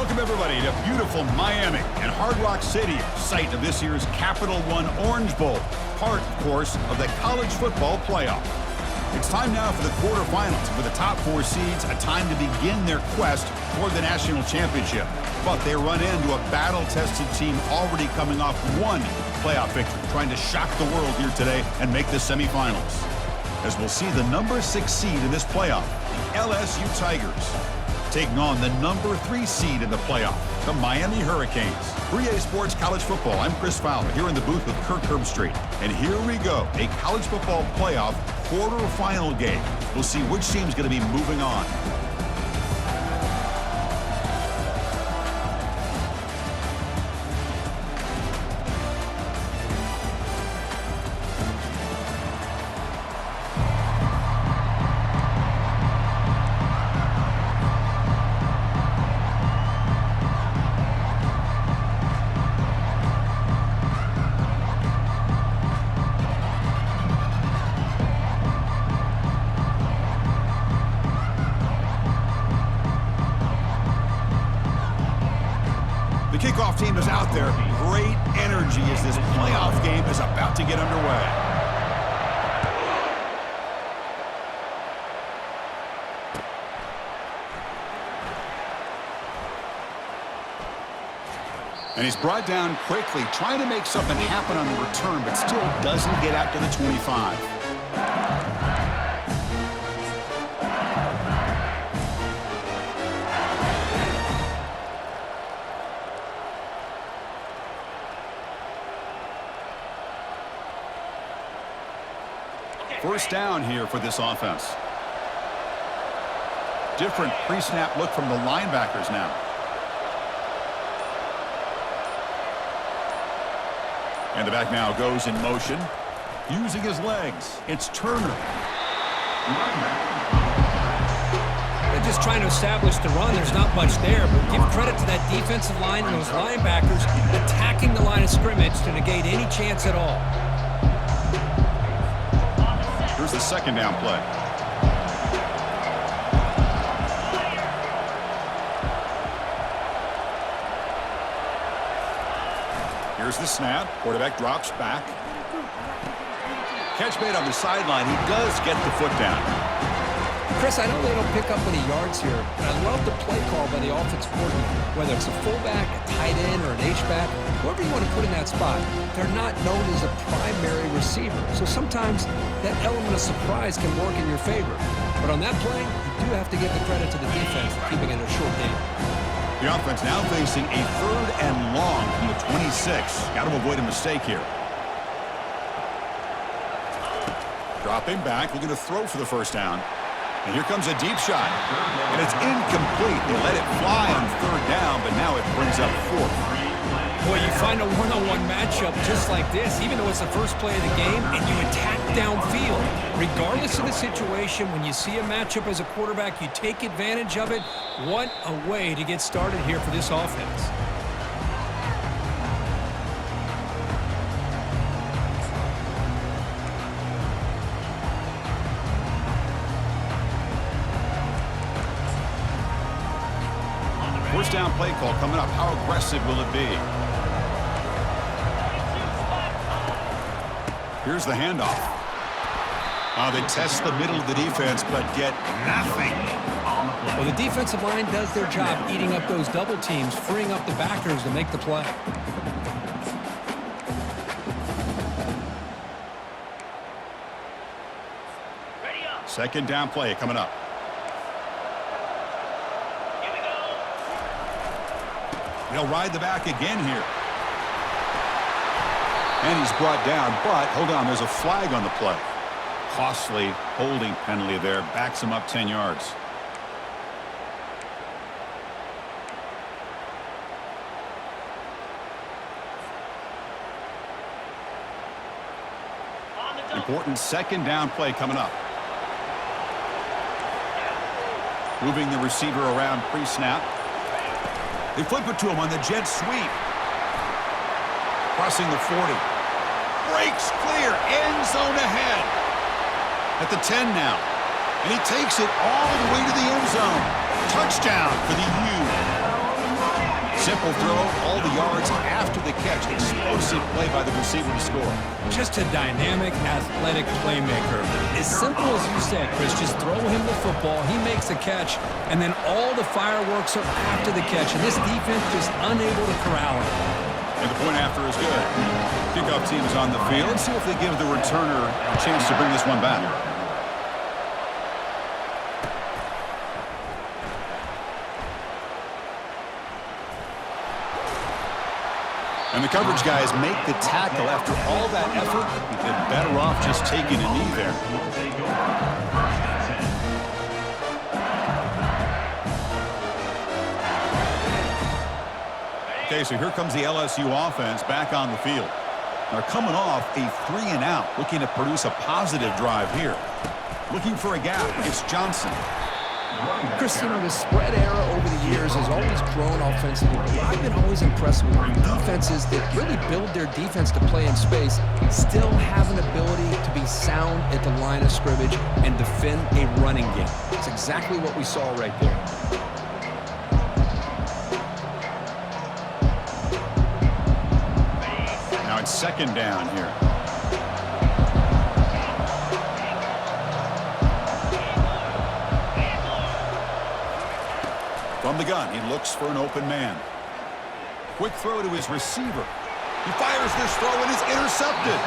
Welcome, everybody, to beautiful Miami and Hard Rock Stadium, site of this year's Capital One Orange Bowl, part, of course, of the college football playoff. It's time now for the quarterfinals. For the top four seeds, a time to begin their quest toward the national championship. But they run into a battle-tested team already coming off one playoff victory, trying to shock the world here today and make the semifinals. As we'll see the number 6 seed in this playoff, the LSU Tigers, taking on the number 3 seed in the playoff, the Miami Hurricanes. 3A Sports College Football, I'm Chris Fowler, here in the booth with Kirk Herbstreit. And here we go, a college football playoff quarterfinal game. We'll see which team's going to be moving on. The kickoff team is out there. Great energy as this playoff game is about to get underway. And he's brought down quickly, trying to make something happen on the return, but still doesn't get out to the 25. First down here for this offense. Different pre-snap look from the linebackers now. And the back now goes in motion, using his legs. It's Turner. They're just trying to establish the run. There's not much there, but give credit to that defensive line and those linebackers attacking the line of scrimmage to negate any chance at all. Here's the second down play. Here's the snap. Quarterback drops back. Catch made on the sideline. He does get the foot down. Chris, I know they don't pick up any yards here, but I love the play call by the offense coordinator. Whether it's a fullback, a tight end, or an H-back, whoever you want to put in that spot, they're not known as a primary receiver. So sometimes that element of surprise can work in your favor. But on that play, you do have to give the credit to the defense for keeping it a short game. The offense now facing a 3rd and long from the 26. Got to avoid a mistake here. Dropping back, looking to throw for the first down. And here comes a deep shot. And it's incomplete. They let it fly on 3rd down, but now it brings up 4th. Boy, you find a one-on-one matchup just like this, even though it's the first play of the game, and you attack downfield. Regardless of the situation, when you see a matchup as a quarterback, you take advantage of it. What a way to get started here for this offense. First down play call coming up. How aggressive will it be? Here's the handoff. They test the middle of the defense, but get nothing. Well, the defensive line does their job eating up those double teams, freeing up the backers to make the play. Second down play coming up. He'll ride the back again here. And he's brought down, but hold on, there's a flag on the play. Costly holding penalty there, backs him up 10 yards. Important second down play coming up. Moving the receiver around pre-snap. They flip it to him on the jet sweep. Crossing the 40. Breaks clear. End zone ahead. At the 10 now. And he takes it all the way to the end zone. Touchdown for the U. Simple throw, all the yards after the catch. Explosive play by the receiver to score. Just a dynamic, athletic playmaker. As simple as you said, Chris, just throw him the football, he makes the catch, and then all the fireworks are after the catch, and this defense just unable to corral him. And the point after is good. Kickoff team is on the field. Let's see if they give the returner a chance to bring this one back. And the coverage guys make the tackle. After all that effort, they're better off just taking a knee there. Okay, so here comes the LSU offense back on the field. They're coming off a 3-and-out, looking to produce a positive drive here. Looking for a gap, it's Johnson. Chris, you know, the spread era over the years has always grown offensively. But I've been always impressed with defenses that really build their defense to play in space, still have an ability to be sound at the line of scrimmage and defend a running game. It's exactly what we saw right there. Now it's second down here. From the gun, he looks for an open man. Quick throw to his receiver. He fires this throw and is intercepted.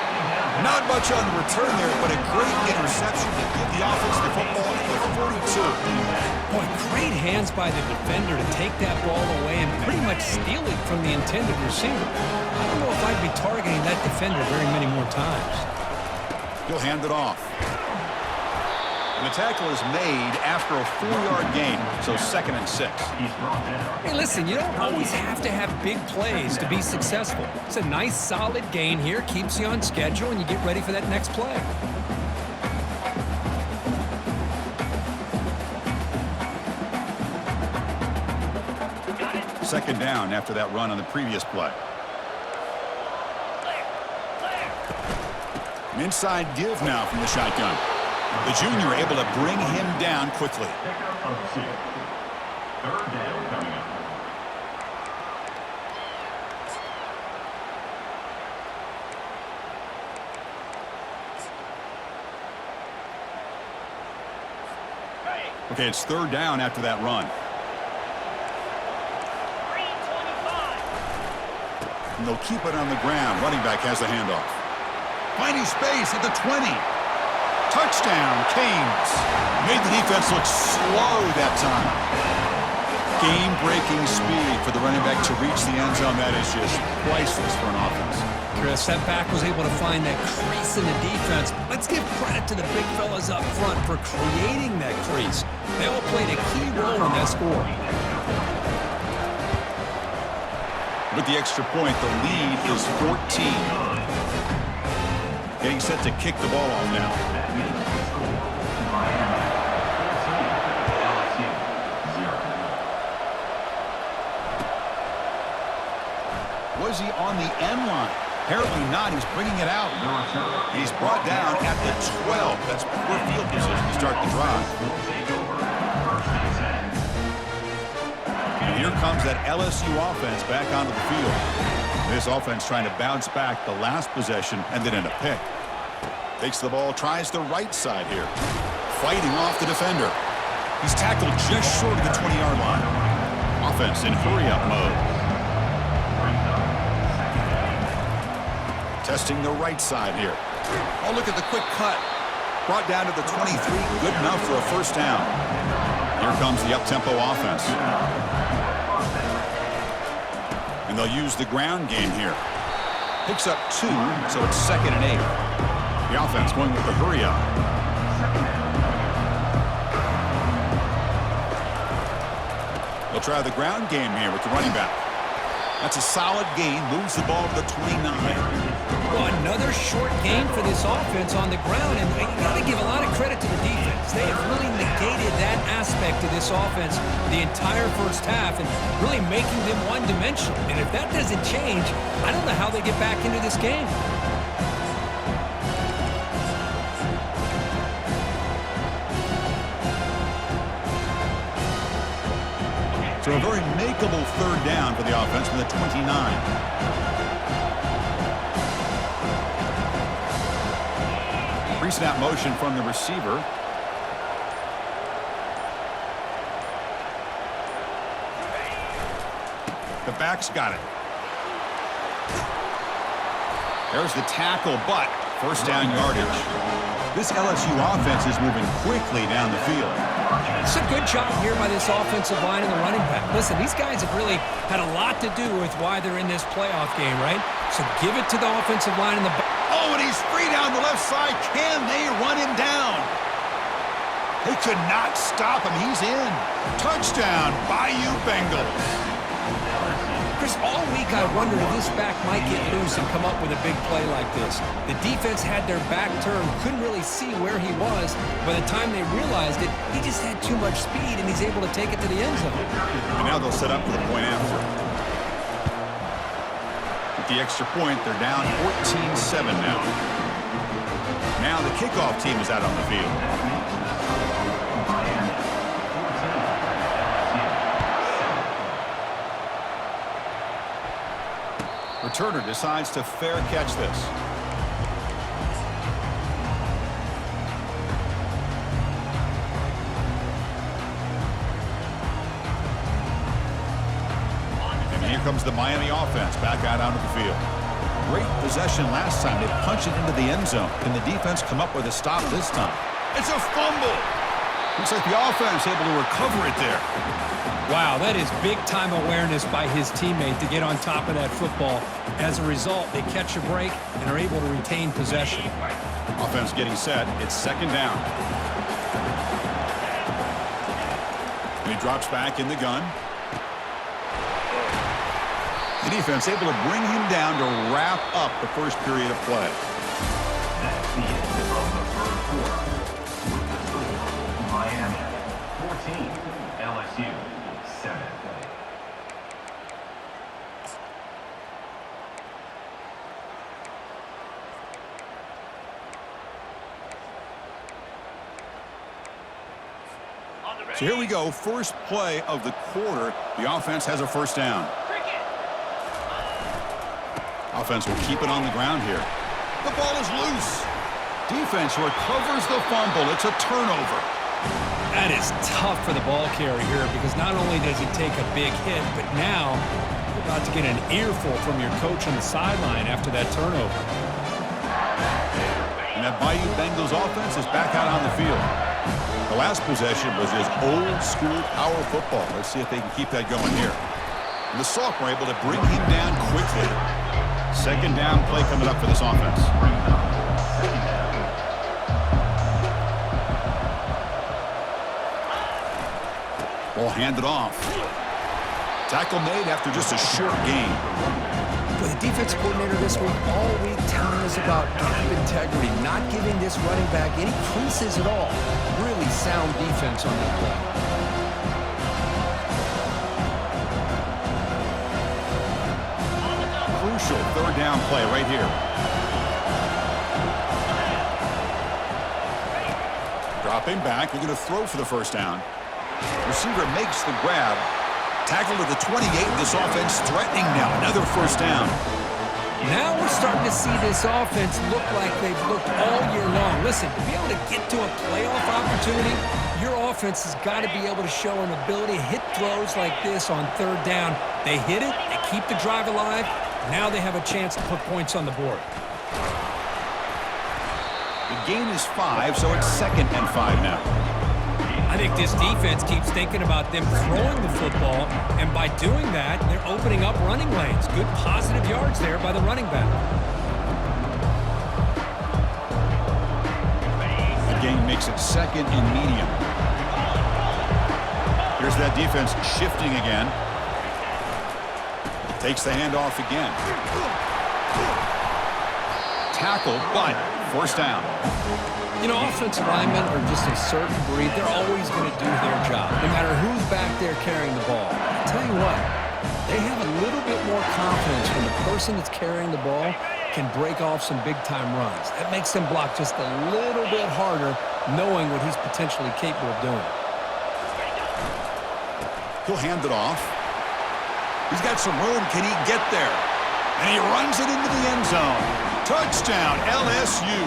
Not much on the return there, but a great interception to give the offense the football at the 42. Boy, great hands by the defender to take that ball away and pretty much steal it from the intended receiver. I don't know if I'd be targeting that defender very many more times. He'll hand it off. And the tackle is made after a 4-yard gain, so 2nd and 6. Hey, listen, you don't always have to have big plays to be successful. It's a nice, solid gain here, keeps you on schedule, and you get ready for that next play. Second down after that run on the previous play. An inside give now from the shotgun. The junior able to bring him down quickly. Third down coming up. Okay, it's third down after that run. And they'll keep it on the ground. Running back has the handoff. Finding space at the 20. Touchdown, Canes. Made the defense look slow that time. Game-breaking speed for the running back to reach the end zone. That is just priceless for an offense. Chris, that back was able to find that crease in the defense. Let's give credit to the big fellas up front for creating that crease. They all played a key role in that score. With the extra point, the lead is 14. Getting set to kick the ball off now. Was he on the end line? Apparently not. He's bringing it out. He's brought down at the 12. That's poor field position to start the drive. And here comes that LSU offense back onto the field. This offense trying to bounce back the last possession and then in a pick. Takes the ball, tries the right side here. Fighting off the defender. He's tackled just short of the 20-yard line. Offense in hurry-up mode. Testing the right side here. Oh, look at the quick cut. Brought down to the 23. Good enough for a first down. Here comes the up-tempo offense. And they'll use the ground game here. Picks up 2, so it's 2nd and 8. The offense going with the hurry-up. They'll try the ground game here with the running back. That's a solid gain. Moves the ball to the 29. Well, another short gain for this offense on the ground, and you got to give a lot of credit to the defense. They have really negated that aspect of this offense the entire first half and really making them one-dimensional. And if that doesn't change, I don't know how they get back into this game. So a very makeable third down for the offense from the 29. Pre-snap motion from the receiver. The back's got it. There's the tackle, but first down yardage. This LSU offense is moving quickly down the field. It's a good job here by this offensive line and the running back. Listen, these guys have really had a lot to do with why they're in this playoff game, right? So give it to the offensive line and the... Oh, and he's free down the left side. Can they run him down? They could not stop him. He's in. Touchdown, Bayou Bengals. Chris, all week I wondered if this back might get loose and come up with a big play like this. The defense had their back turned, couldn't really see where he was. By the time they realized it, he just had too much speed, and he's able to take it to the end zone. And now they'll set up for the point after. With the extra point, they're down 14-7 now. Now the kickoff team is out on the field. Returner decides to fair catch this. And here comes the Miami offense back out onto the field. Great possession last time. They punched it into the end zone. Can the defense come up with a stop this time? It's a fumble. Looks like the offense able to recover it there. Wow, that is big-time awareness by his teammate to get on top of that football. As a result, they catch a break and are able to retain possession. Offense getting set. It's second down. And he drops back in the gun. The defense able to bring him down to wrap up the first period of play. That's the end of the first quarter. Miami 14, LSU 7. So here we go. First play of the quarter. The offense has a first down. Offense will keep it on the ground here. The ball is loose. Defense recovers the fumble. It's a turnover. That is tough for the ball carrier here because not only does he take a big hit, but now you're about to get an earful from your coach on the sideline after that turnover. And that Bayou Bengals offense is back out on the field. The last possession was his old-school power football. Let's see if they can keep that going here. And the sophomore able to bring him down quickly. Second down play coming up for this offense. Ball handed off. Tackle made after just a short gain. Well, the defense coordinator this week all week telling us about gap integrity, not giving this running back any creases at all. Really sound defense on that play. Crucial third down play right here. Dropping back. We're going to throw for the first down. Receiver makes the grab. Tackle to the 28. This offense threatening now. Another first down. Now we're starting to see this offense look like they've looked all year long. Listen, to be able to get to a playoff opportunity, your offense has got to be able to show an ability to hit throws like this on third down. They hit it. They keep the drive alive. Now they have a chance to put points on the board. The gain is 5, so it's 2nd and 5 now. I think this defense keeps thinking about them throwing the football, and by doing that, they're opening up running lanes. Good positive yards there by the running back. The gain makes it 2nd and medium. Here's that defense shifting again. Takes the handoff again. Tackle, but first down. You know, offensive linemen are just a certain breed. They're always going to do their job, no matter who's back there carrying the ball. I'll tell you what, they have a little bit more confidence when the person that's carrying the ball can break off some big-time runs. That makes them block just a little bit harder, knowing what he's potentially capable of doing. He'll hand it off. He's got some room. Can he get there? And he runs it into the end zone. Touchdown, LSU.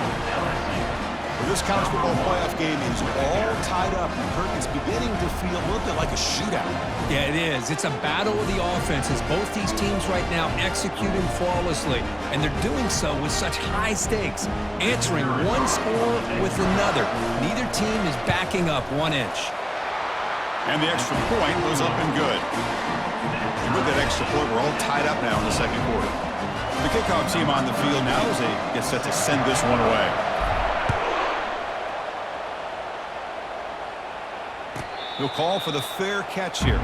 Well, this college football playoff game is all tied up. And Kirk is beginning to feel a little bit like a shootout. Yeah, it is. It's a battle of the offenses. Both these teams right now executing flawlessly, and they're doing so with such high stakes, answering one score with another. Neither team is backing up 1 inch. And the extra point was up and good. And with that extra point, we're all tied up now in the second quarter. The kickoff team on the field now as they get set to send this one away. He'll call for the fair catch here.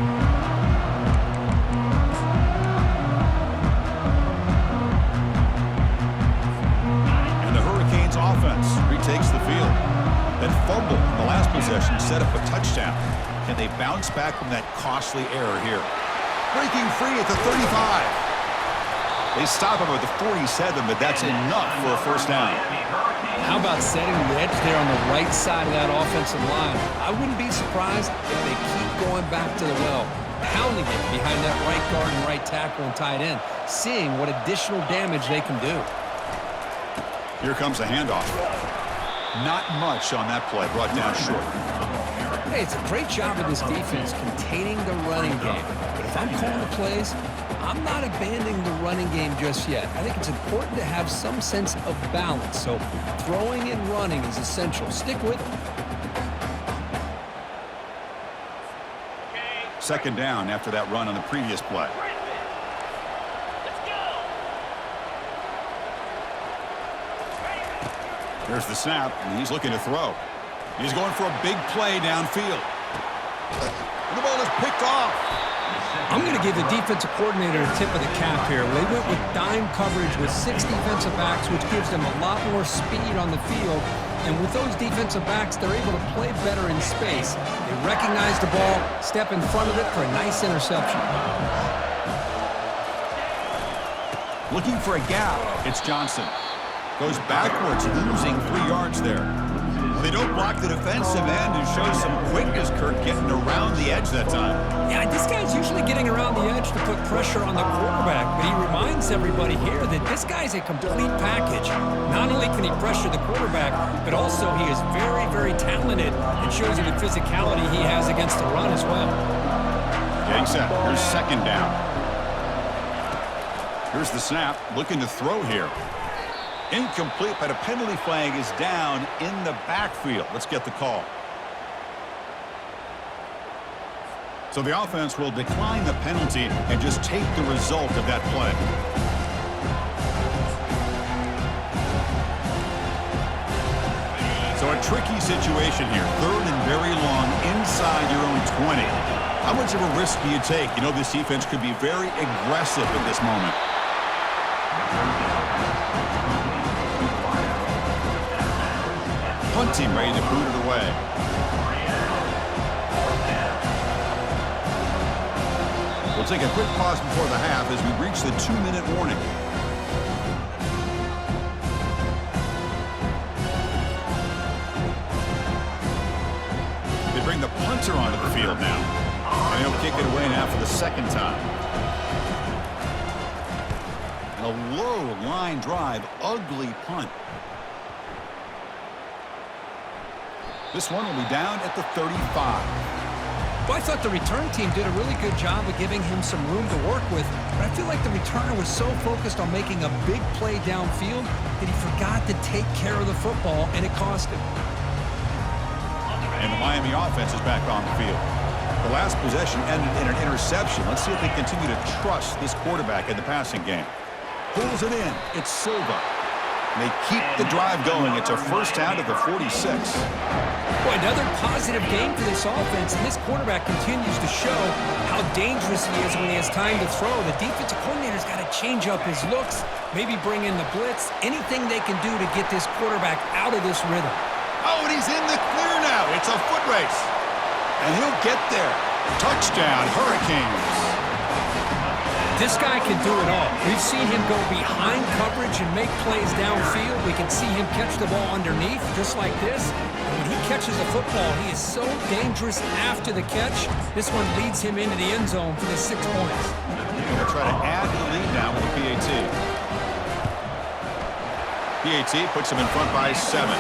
And the Hurricanes offense retakes the field. That fumble in the last possession set up a touchdown. Can they bounce back from that costly error here? Breaking free at the 35. They stop him at the 47, but that's enough for a first down. How about setting the edge there on the right side of that offensive line? I wouldn't be surprised if they keep going back to the well, pounding it behind that right guard and right tackle and tight end, seeing what additional damage they can do. Here comes a handoff. Not much on that play, brought down short. Hey, it's a great job of this defense containing the running game. But if I'm calling the plays, I'm not abandoning the running game just yet. I think it's important to have some sense of balance. So throwing and running is essential. Stick with it. Second down after that run on the previous play. Here's the snap, and he's looking to throw. He's going for a big play downfield. The ball is picked off. I'm going to give the defensive coordinator a tip of the cap here. They went with dime coverage with 6 defensive backs, which gives them a lot more speed on the field. And with those defensive backs, they're able to play better in space. They recognize the ball, step in front of it for a nice interception. Looking for a gap. It's Johnson. Goes backwards, losing 3 yards there. They don't block the defensive end and show some quickness, Kirk, getting around the edge that time. Yeah, this guy's usually getting around the edge to put pressure on the quarterback, but he reminds everybody here that this guy's a complete package. Not only can he pressure the quarterback, but also he is very, very talented and shows you the physicality he has against the run as well. Getting set. Here's second down. Here's the snap. Looking to throw here. Incomplete, but a penalty flag is down in the backfield. Let's get the call. So the offense will decline the penalty and just take the result of that play. So a tricky situation here. 3rd and very long inside your own 20. How much of a risk do you take? You know, this defense could be very aggressive at this moment. Punt team ready to boot it away. We'll take a quick pause before the half as we reach the 2-minute warning. They bring the punter onto the field now. And he'll kick it away now for the second time. And a low line drive, ugly punt. This one will be down at the 35. Well, I thought the return team did a really good job of giving him some room to work with, but I feel like the returner was so focused on making a big play downfield that he forgot to take care of the football, and it cost him. And the Miami offense is back on the field. The last possession ended in an interception. Let's see if they continue to trust this quarterback in the passing game. Pulls it in. It's Silva. And they keep the drive going. It's a first down to the 46. Boy, another positive game for this offense, and this quarterback continues to show how dangerous he is when he has time to throw. The defensive coordinator's got to change up his looks, maybe bring in the blitz, anything they can do to get this quarterback out of this rhythm. Oh, and he's in the clear now. It's a foot race. And he'll get there. Touchdown, Hurricanes. This guy can do it all. We've seen him go behind coverage and make plays downfield. We can see him catch the ball underneath, just like this. And when he catches a football, he is so dangerous after the catch. This one leads him into the end zone for the 6 points. They're going to try to add the lead now with the PAT. PAT puts him in front by 7.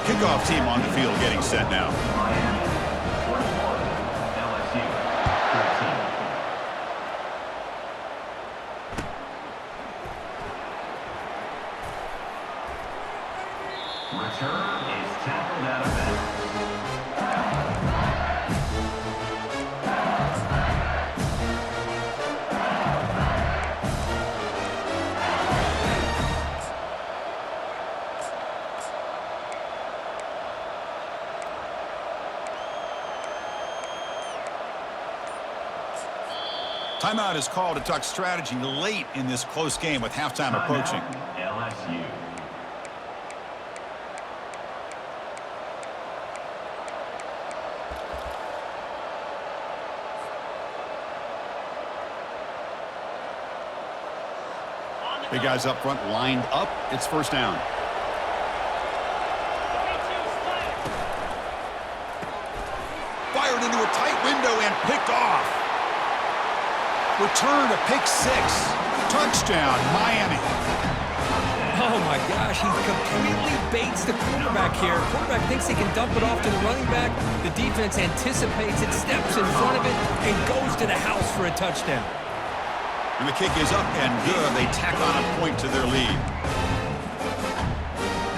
Kickoff team on the field getting set now. Return is tackled out of bounds. Timeout is called to talk strategy late in this close game with halftime approaching. LSU. Big guys up front lined up. It's first down. Fired into a tight window and picked off. Return to pick 6. Touchdown, Miami. Oh, my gosh, he completely baits the quarterback here. Quarterback thinks he can dump it off to the running back. The defense anticipates it, steps in front of it, and goes to the house for a touchdown. And the kick is up and good. They tack on a point to their lead.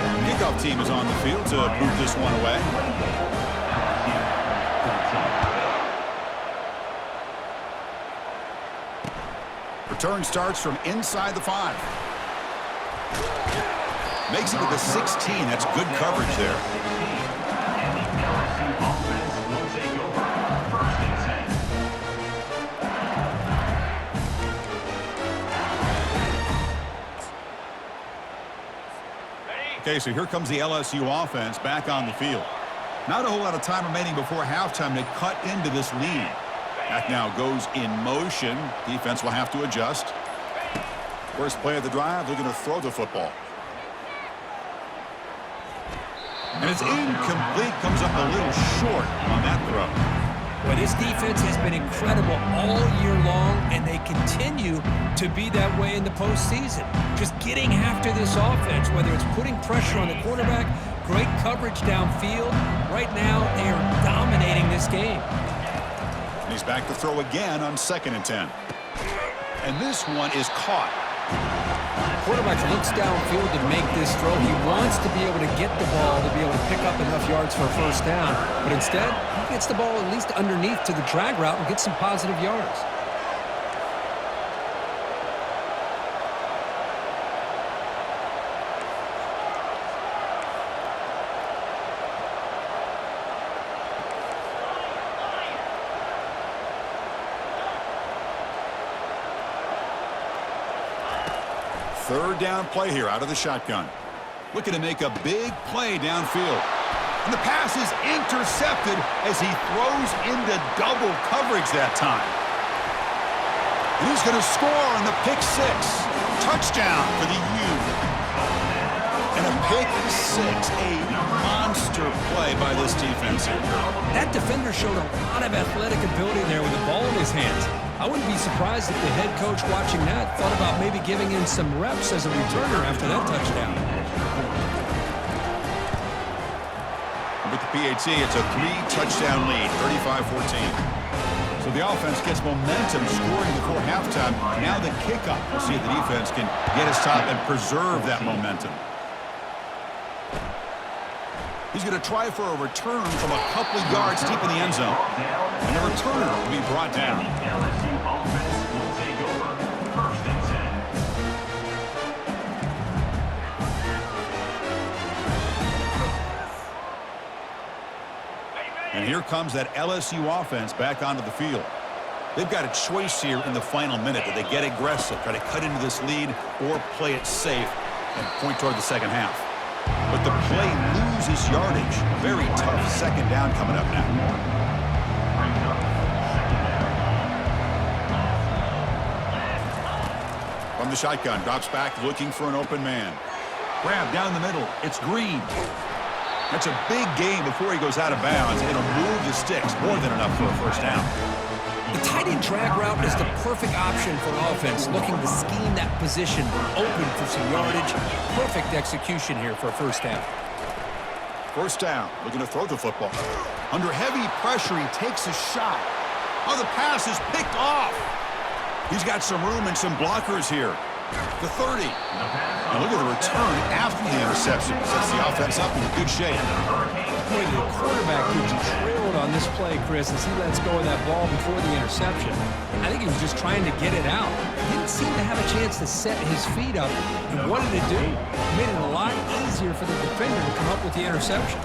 The kickoff team is on the field to boot this one away. Return starts from inside the 5. Makes it to the 16. That's good coverage there. And the LSU offense will take over. First and 10. Okay, so here comes the LSU offense back on the field. Not a whole lot of time remaining before halftime to cut into this lead. Back now goes in motion. Defense will have to adjust. First play of the drive, they're going to throw the football. And it's incomplete, comes up a little short on that throw. Well, this defense has been incredible all year long, and they continue to be that way in the postseason. Just getting after this offense, whether it's putting pressure on the quarterback, great coverage downfield. Right now, they are dominating this game. And he's back to throw again on 2nd and 10. And this one is caught. Quarterback looks downfield to make this throw. He wants to be able to get the ball to be able to pick up enough yards for a first down. But instead, he gets the ball at least underneath to the drag route and gets some positive yards. Third down play here out of the shotgun. Looking to make a big play downfield. And the pass is intercepted as he throws into double coverage that time. And he's going to score on the pick 6. Touchdown for the U. And a pick 6, a monster play by this defense here. That defender showed a lot of athletic ability there with the ball in his hands. I wouldn't be surprised if the head coach watching that thought about maybe giving him some reps as a returner after that touchdown. With the PAT, it's a 3-touchdown lead, 35-14. So the offense gets momentum scoring before halftime. Now the kickoff. We'll see if the defense can get his top and preserve that momentum. He's going to try for a return from a couple of yards deep in the end zone. And the returner will be brought down. LSU offense will take over. First and 10. And here comes that LSU offense back onto the field. They've got a choice here in the final minute. Do they get aggressive, try to cut into this lead, or play it safe and point toward the second half? But the play loses yardage. Very tough second down coming up now. Second From the shotgun, drops back looking for an open man. Grab down the middle. It's Green. That's a big gain before he goes out of bounds. It'll move the sticks. More than enough for a first down. The tight end drag route is the perfect option for an offense looking to scheme that position open for some yardage. Perfect execution here for a first down. First down, looking to throw the football. Under heavy pressure, he takes a shot. Oh, the pass is picked off. He's got some room and some blockers here. The 30. And look at the return after the interception. Sets the offense up in good shape. Boy, the quarterback gets trailed on this play, Chris, as he lets go of that ball before the interception. I think he was just trying to get it out. Didn't seem to have a chance to set his feet up. And what did it do? Made it a lot easier for the defender to come up with the interception.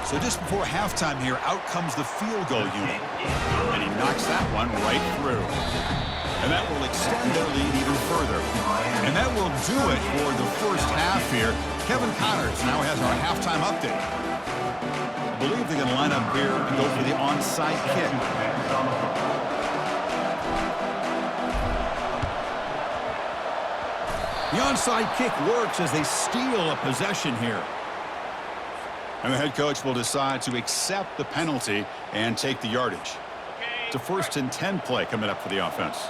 So just before halftime here, out comes the field goal unit. And he knocks that one right through. And that will extend their lead even further. And that will do it for the first half here. Kevin Connors now has our halftime update. I believe they're going to line up here and go for the onside kick. The onside kick works as they steal a possession here. And the head coach will decide to accept the penalty and take the yardage. It's a 1st and 10 play coming up for the offense.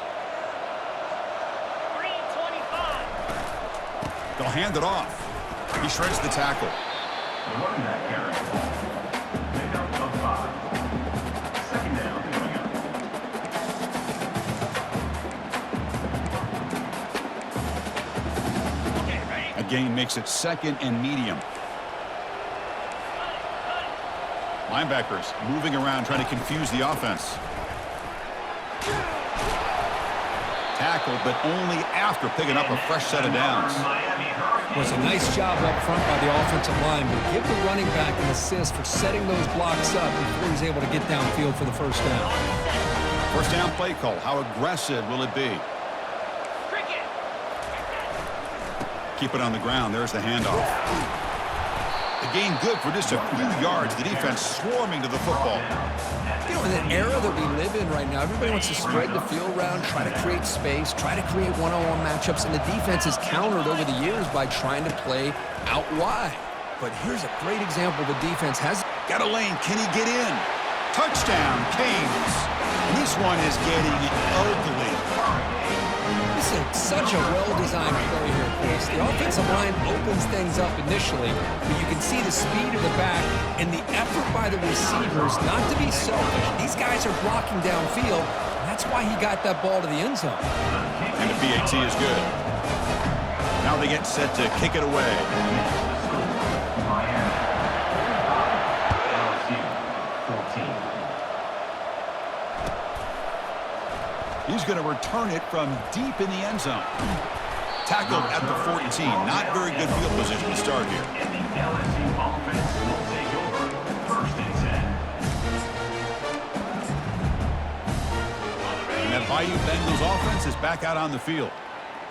They'll hand it off. He shreds the tackle. Running that carry. Pick up of 5. Second down coming up. A gain makes it 2nd and medium. Linebackers moving around trying to confuse the offense. Tackle, but only after picking up a fresh set of downs. Was a nice job up front by the offensive line, but give the running back an assist for setting those blocks up before he's able to get downfield for the first down. First down play call. How aggressive will it be? Keep it on the ground. There's the handoff. The gain good for just a few yards. The defense swarming to the football. You know, in the era that we live in right now, everybody wants to spread the field around, try to create space, try to create one-on-one matchups, and the defense has countered over the years by trying to play out wide. But here's a great example the defense has. Got a lane. Can he get in? Touchdown, Canes. And this one is getting ugly. This is such a well-designed play here, Chris. The offensive line opens things up initially, but you can see the speed of the back and the effort by the receivers not to be selfish. These guys are blocking downfield, and that's why he got that ball to the end zone. And the PAT is good. Now they get set to kick it away. Miami. Lsu 14. He's going to return it from deep in the end zone. Tackled at the 14. Not very good field position to start here. And the LSU offense will take over 1st and 10. And that Bayou Bengals offense is back out on the field.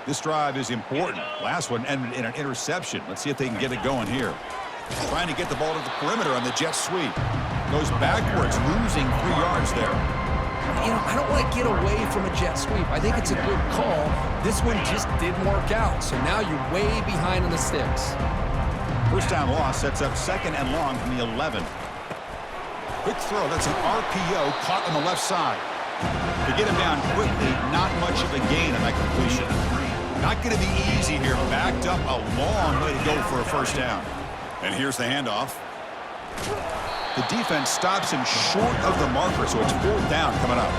This drive is important. Last one ended in an interception. Let's see if they can get it going here. Trying to get the ball to the perimeter on the jet sweep. Goes backwards, losing 3 yards there. You know, I don't want to get away from a jet sweep. I think it's a good call. This one just didn't work out, so now you're way behind on the sticks. First down loss sets up 2nd and long from the 11. Quick throw. That's an RPO caught on the left side. To get him down quickly, not much of a gain on that completion. Not going to be easy here. Backed up a long way to go for a first down. And here's the handoff. The defense stops him short of the marker, so it's 4th down coming up.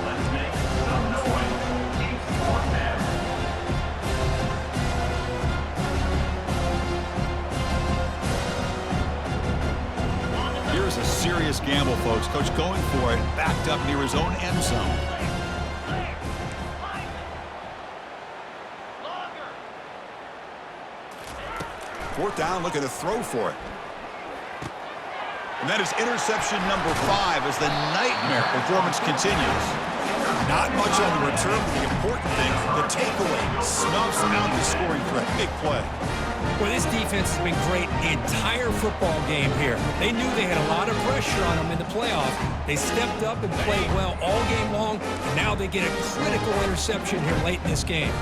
Let's make some noise. It's 4th down. Here's a serious gamble, folks. Coach going for it, backed up near his own end zone. Fourth down, looking to throw for it. And that is interception number 5 as the nightmare performance continues. Not much on the return, but the important thing, the takeaway snuffs out the scoring threat. Big play. Well, this defense has been great the entire football game here. They knew they had a lot of pressure on them in the playoffs. They stepped up and played well all game long, and now they get a critical interception here late in this game.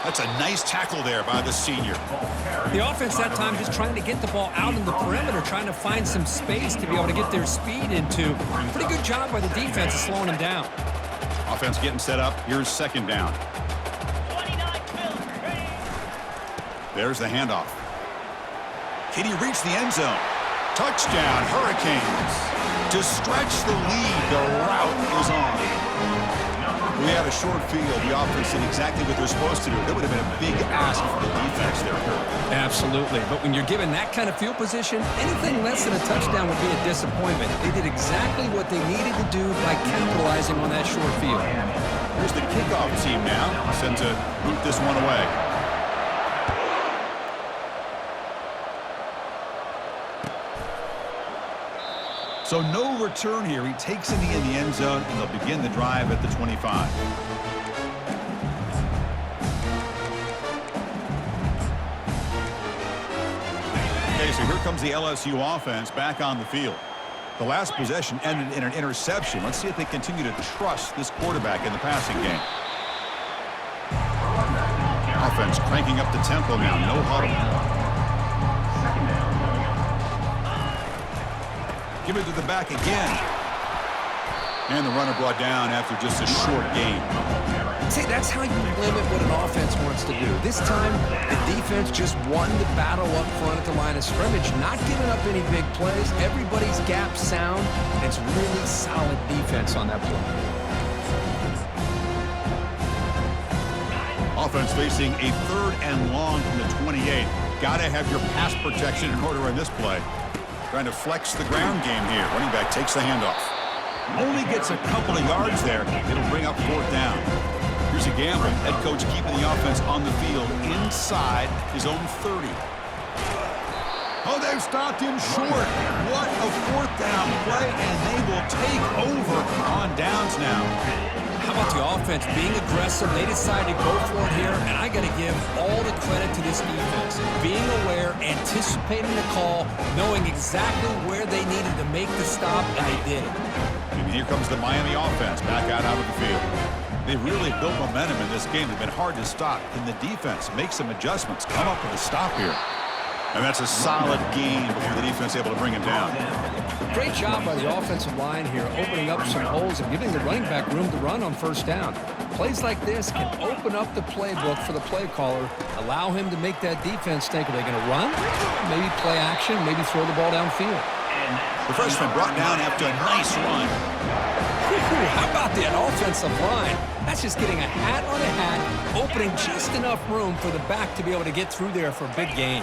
That's a nice tackle there by the senior. The offense that time just trying to get the ball out in the perimeter, trying to find some space to be able to get their speed into. Pretty good job by the defense of slowing them down. Offense getting set up. Here's second down. There's the handoff. Can he reach the end zone? Touchdown, Hurricanes. To stretch the lead, the route is on. We had a short field. The offense did exactly what they're supposed to do. That would have been a big ask for the defense there, Kurt. Absolutely. But when you're given that kind of field position, anything less than a touchdown would be a disappointment. They did exactly what they needed to do by capitalizing on that short field. Here's the kickoff team now. Sent to boot this one away. So no return here. He takes in the end zone, and they'll begin the drive at the 25. Okay, so here comes the LSU offense back on the field. The last possession ended in an interception. Let's see if they continue to trust this quarterback in the passing game. Offense cranking up the tempo now. No huddle. Give it to the back again. And the runner brought down after just a short gain. See, that's how you limit what an offense wants to do. This time, the defense just won the battle up front at the line of scrimmage, not giving up any big plays. Everybody's gap sound. It's really solid defense on that play. Offense facing a 3rd and long from the 28. Got to have your pass protection in order in this play. Trying to flex the ground game here. Running back takes the handoff. Only gets a couple of yards there. It'll bring up 4th down. Here's a gamble. Head coach keeping the offense on the field inside his own 30. Oh, they've stopped him short. What a 4th down play, and they will take over on downs now. How about the offense being aggressive? They decided to go for it here, and I got to give all the credit to this defense. Being aware, anticipating the call, knowing exactly where they needed to make the stop, and they did. And here comes the Miami offense back out of the field. They've really built momentum in this game. They've been hard to stop. Can the defense make some adjustments, come up with a stop here? And that's a solid gain before the defense is able to bring him down. Great job by the offensive line here, opening up some holes and giving the running back room to run on 1st down. Plays like this can open up the playbook for the play caller, allow him to make that defense think, are they going to run? Maybe play action, maybe throw the ball downfield. The freshman brought down after a nice run. How about that offensive line? That's just getting a hat on a hat, opening just enough room for the back to be able to get through there for a big gain.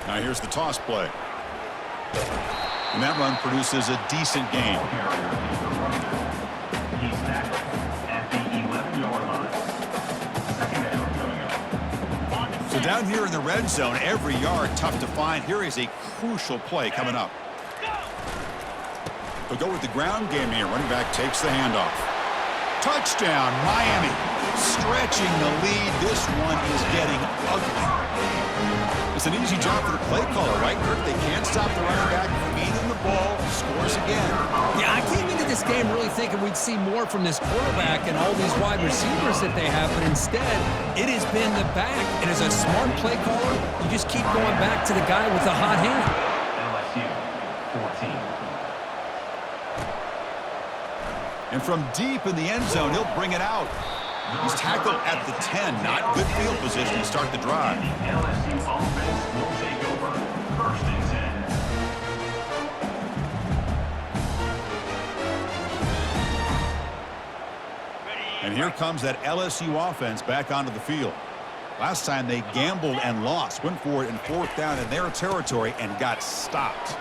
Now here's the toss play. And that run produces a decent gain. He's tackled at the 11-yard line. 2nd down coming up. So down here in the red zone, every yard tough to find. Here is a crucial play coming up. They'll go with the ground game here. Running back takes the handoff. Touchdown, Miami. Stretching the lead. This one is getting ugly. It's an easy job for the play caller, right, Kirk? They can't stop the running back. Feeding the ball, scores again. Yeah, I came into this game really thinking we'd see more from this quarterback and all these wide receivers that they have, but instead, it has been the back. And as a smart play caller, you just keep going back to the guy with the hot hand. LSU 14. And from deep in the end zone, he'll bring it out. He's tackled at the 10. Not good field position to start the drive. The LSU offense will take over 1st and 10. And here comes that LSU offense back onto the field. Last time they gambled and lost. Went for it in 4th down in their territory and got stopped.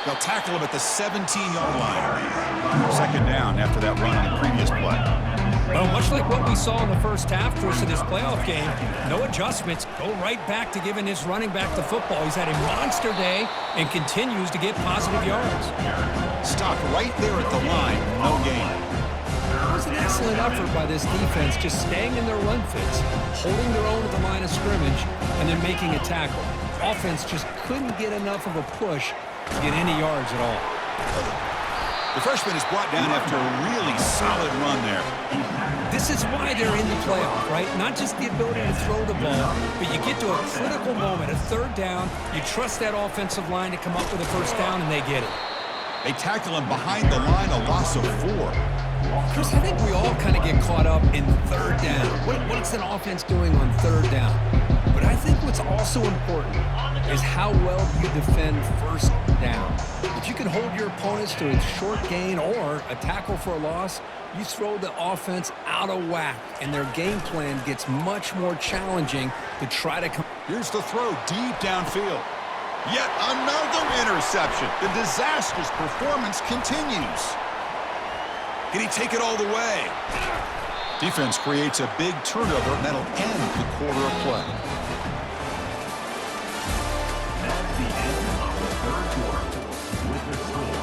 They'll tackle him at the 17-yard line. 2nd down after that run on the previous play. Well, much like what we saw in the first half, Chris, of this playoff game, no adjustments. Go right back to giving his running back the football. He's had a monster day and continues to get positive yards. Stopped right there at the line. No gain. Where's excellent effort by this defense, just staying in their run fits, holding their own at the line of scrimmage, and then making a tackle. Offense just couldn't get enough of a push to get any yards at all. The freshman is brought down after a really solid run there. This is why they're in the playoff, right? Not just the ability to throw the ball, but you get to a critical moment, a third down, you trust that offensive line to come up with a first down, and they get it. They tackle him behind the line, a loss of 4. Chris, I think we all kind of get caught up in third down. What's an offense doing on third down? But I think what's also important is how well you defend first down. If you can hold your opponents to a short gain or a tackle for a loss, you throw the offense out of whack, and their game plan gets much more challenging to try to come. Here's the throw deep downfield. Yet another interception. The disastrous performance continues. Can he take it all the way? Defense creates a big turnover, and that'll end the quarter of play. That's the end of the third quarter. With the score.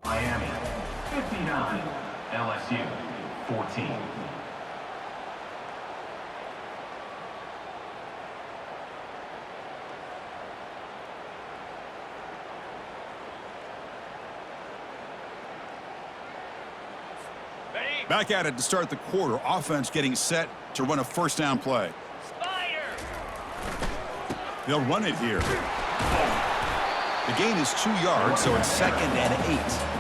Miami, 59. LSU, 14. Back at it to start the quarter. Offense getting set to run a first down play. They'll run it here. The gain is 2 yards, so it's 2nd and 8.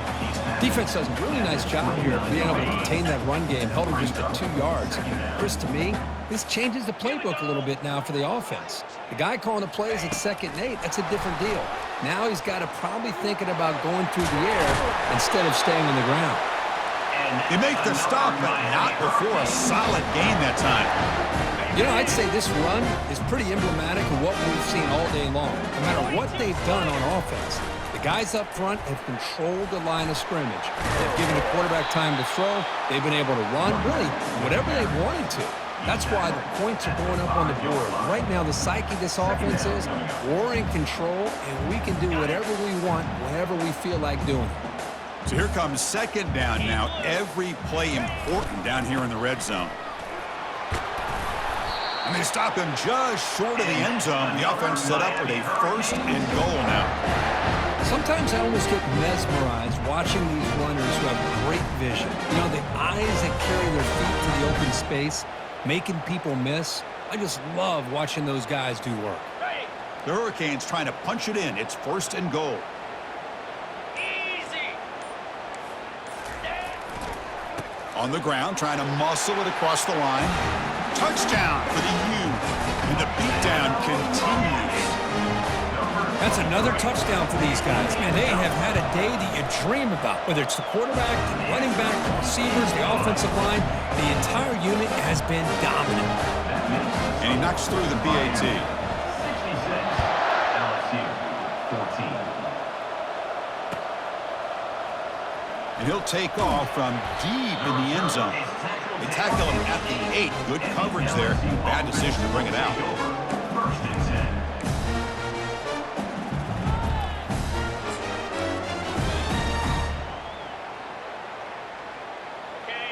Defense does a really nice job here of being able to contain that run game, held them just at 2 yards. Chris, to me, this changes the playbook a little bit now for the offense. The guy calling the plays at 2nd and 8, that's a different deal. Now he's got to probably thinking about going through the air instead of staying on the ground. They make the stop, but not before a solid gain that time. You know, I'd say this run is pretty emblematic of what we've seen all day long. No matter what they've done on offense, the guys up front have controlled the line of scrimmage. They've given the quarterback time to throw. They've been able to run, really, whatever they wanted to. That's why the points are going up on the board. Right now, the psyche of this offense is we're in control, and we can do whatever we want whenever we feel like doing it. So here comes 2nd down now. Every play important down here in the red zone. And they stop him just short of the end zone. The offense set up with a 1st and goal now. Sometimes I almost get mesmerized watching these runners who have great vision. You know, the eyes that carry their feet to the open space, making people miss. I just love watching those guys do work. The Hurricanes trying to punch it in. It's 1st and goal. On the ground, trying to muscle it across the line. Touchdown for the U. And the beatdown continues. That's another touchdown for these guys. Man, they have had a day that you dream about. Whether it's the quarterback, the running back, the receivers, the offensive line, the entire unit has been dominant. And he knocks through the PAT. 66. LSU, 14. And he'll take off from deep in the end zone. They tackle him at the 8. Good coverage there. Bad decision to bring it out. 1st and 10.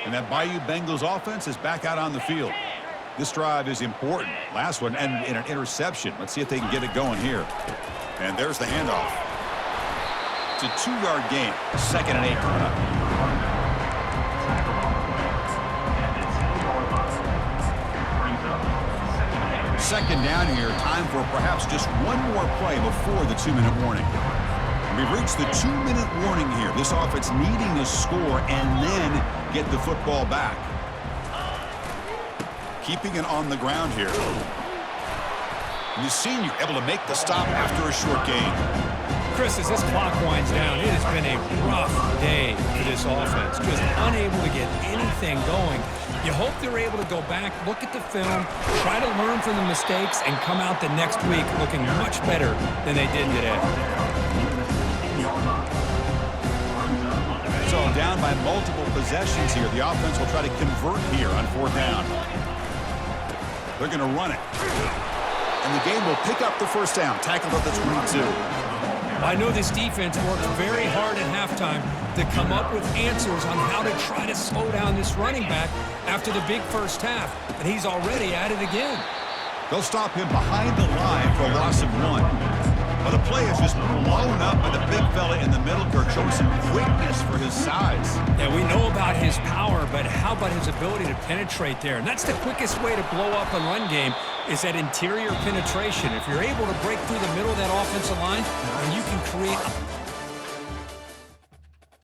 And that Bayou Bengals offense is back out on the field. This drive is important. Last one ended in an interception. Let's see if they can get it going here. And there's the handoff. It's a 2-yard gain. 2nd and 8 coming up. 2nd down here. Time for perhaps just one more play before the 2-minute warning. We've reached the 2-minute warning here. This offense needing to score and then get the football back. Keeping it on the ground here. And the senior able to make the stop after a short gain. Chris, as this clock winds down, it has been a rough day for this offense. Just unable to get anything going. You hope they're able to go back, look at the film, try to learn from the mistakes, and come out the next week looking much better than they did today. So down by multiple possessions here. The offense will try to convert here on 4th down. They're going to run it. And the game will pick up the first down. Tackled at the 22. I know this defense worked very hard at halftime to come up with answers on how to try to slow down this running back after the big first half, and he's already at it again. They'll stop him behind the line for a loss of 1. Well, the play is just blown up by the big fella in the middle. Kirk showing some quickness for his size. Yeah, we know about his power, but how about his ability to penetrate there? And that's the quickest way to blow up a run game is that interior penetration. If you're able to break through the middle of that offensive line, then you can create